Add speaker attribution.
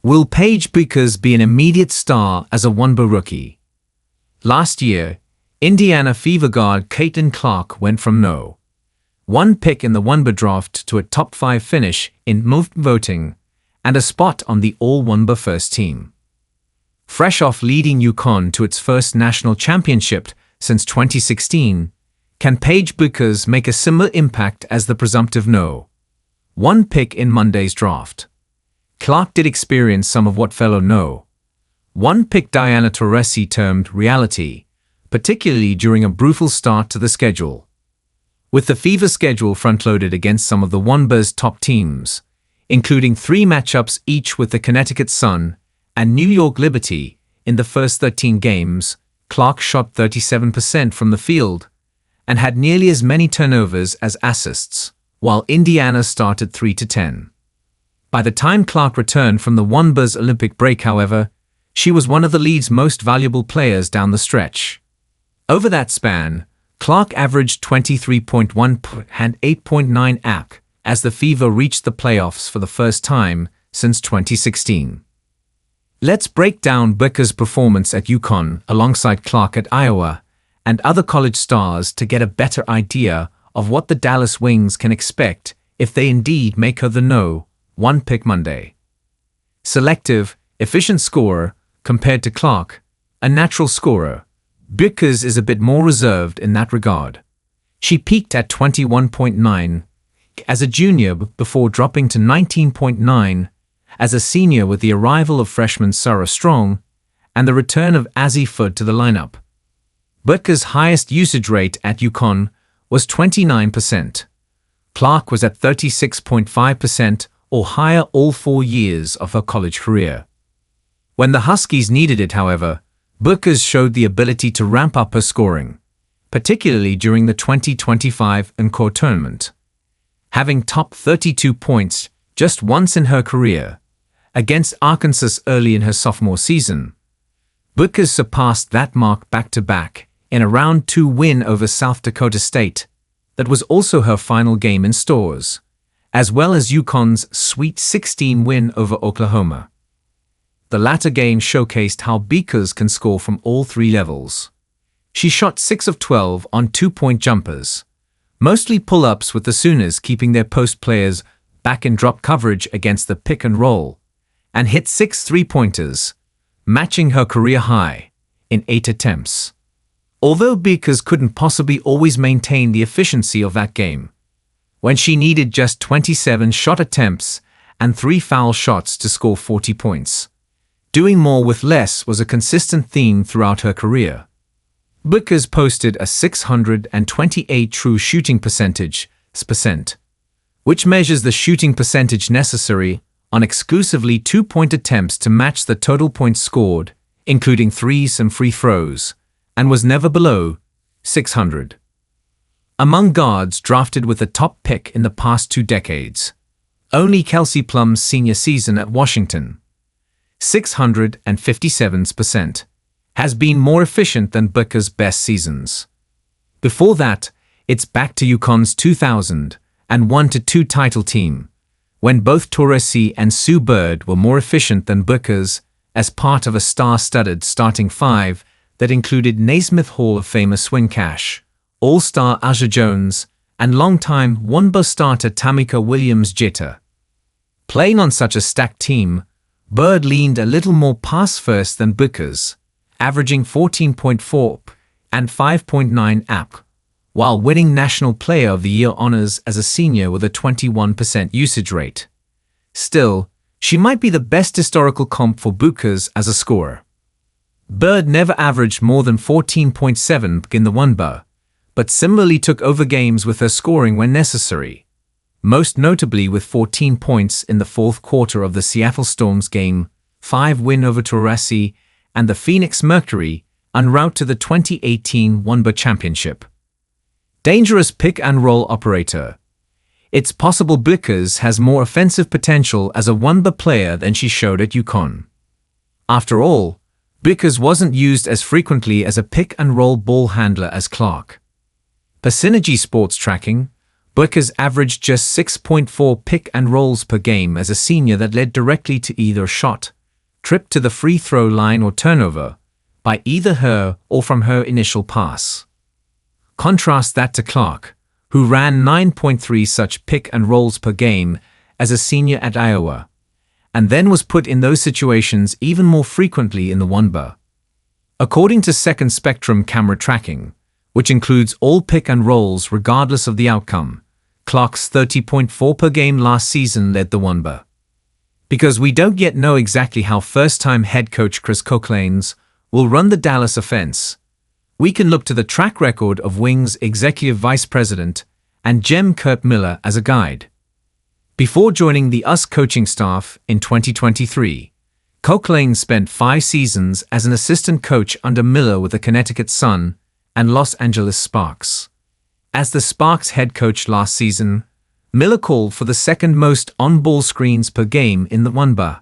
Speaker 1: Will Paige Bueckers be an immediate star as a WNBA rookie? Last year, Indiana Fever guard Caitlin Clark went from no. 1 pick in the WNBA draft to a top 5 finish in MOVE voting and a spot on the all-WNBA first team. Fresh off leading Uconn to its first national championship since 2016, can Paige Bueckers make a similar impact as the presumptive no. 1 pick in Monday's draft? Clark did experience some of what fellow no. 1 pick Diana Taurasi termed reality, particularly during a brutal start to the schedule. With the Fever schedule front-loaded against some of the WNBA's top teams, including 3 matchups each with the Connecticut Sun and New York Liberty in the first 13 games, Clark shot 37% from the field and had nearly as many turnovers as assists, while Indiana started 3-10. By the time Clark returned from the WNBA's Olympic break, however, she was one of the league's most valuable players down the stretch. Over that span, Clark averaged 23.1 and 8.9 AP as the Fever reached the playoffs for the first time since 2016. Let's break down Bueckers' performance at Uconn alongside Clark at Iowa and other college stars to get a better idea of what the Dallas Wings can expect if they indeed make her the no. 1 pick Monday. Selective, efficient scorer, compared to Clark, a natural scorer, Bueckers is a bit more reserved in that regard. She peaked at 21.9 as a junior before dropping to 19.9 as a senior with the arrival of freshman Sarah Strong and the return of Azzi Fudd to the lineup. Bueckers' highest usage rate at Uconn was 29%. Clark was at 36.5%, or higher all 4 years of her college career. When the Huskies needed it, however, Bueckers showed the ability to ramp up her scoring, particularly during the 2025 WNBA Tournament. Having topped 32 points just once in her career, against Arkansas early in her sophomore season, Bueckers surpassed that mark back-to-back in a round 2 win over South Dakota State that was also her final game in Stores, as well as Uconn's Sweet 16 win over Oklahoma. The latter game showcased how Bueckers can score from all 3 levels. She shot 6 of 12 on 2-point jumpers, mostly pull-ups, with the Sooners keeping their post players back in drop coverage against the pick and roll, and hit 6 3-pointers, matching her career high in 8 attempts. Although Bueckers couldn't possibly always maintain the efficiency of that game, when she needed just 27 shot attempts and 3 foul shots to score 40 points. Doing more with less was a consistent theme throughout her career. Bueckers posted a 628 true shooting percentage, which measures the shooting percentage necessary on exclusively 2-point attempts to match the total points scored, including threes and free throws, and was never below 600. Among guards drafted with the top pick in the past 2 decades, only Kelsey Plum's senior season at Washington, 657%, has been more efficient than Bueckers' best seasons. Before that, it's back to Uconn's 2000 and 1-2 title team, when both Taurasi and Sue Bird were more efficient than Bueckers as part of a star-studded starting 5 that included Naismith Hall of Famer Swin Cash, All-Star Aja Jones, and longtime WNBA starter Tamika Williams-Jitter. Playing on such a stacked team, Bird leaned a little more pass-first than Bueckers, averaging 14.4 and 5.9 AP, while winning National Player of the Year honors as a senior with a 21% usage rate. Still, she might be the best historical comp for Bueckers as a scorer. Bird never averaged more than 14.7 in the WNBA, but similarly took over games with her scoring when necessary, most notably with 14 points in the 4th quarter of the Seattle Storm's Game 5 win over Taurasi and the Phoenix Mercury en route to the 2018 WNBA Championship. Dangerous pick-and-roll operator. It's possible Bueckers has more offensive potential as a WNBA player than she showed at Uconn. After all, Bueckers wasn't used as frequently as a pick-and-roll ball handler as Clark. Per Synergy Sports Tracking, Bueckers averaged just 6.4 pick-and-rolls per game as a senior that led directly to either a shot trip to the free throw line or turnover by either her or from her initial pass. Contrast that to Clark, who ran 9.3 such pick and rolls per game as a senior at Iowa, and then was put in those situations even more frequently in the WNBA. According to Second Spectrum camera tracking, which includes all pick and rolls regardless of the outcome, Clark's 30.4 per game last season led the WNBA. Because we don't yet know exactly how first-time head coach Chris Cochleanes will run the Dallas offense, we can look to the track record of Wings executive vice president and Jem Kurt Miller as a guide. Before joining the US coaching staff in 2023, Cochleanes spent 5 seasons as an assistant coach under Miller with the Connecticut Sun and Los Angeles Sparks. As the Sparks head coach last season, Miller called for the second most on-ball screens per game in the WNBA.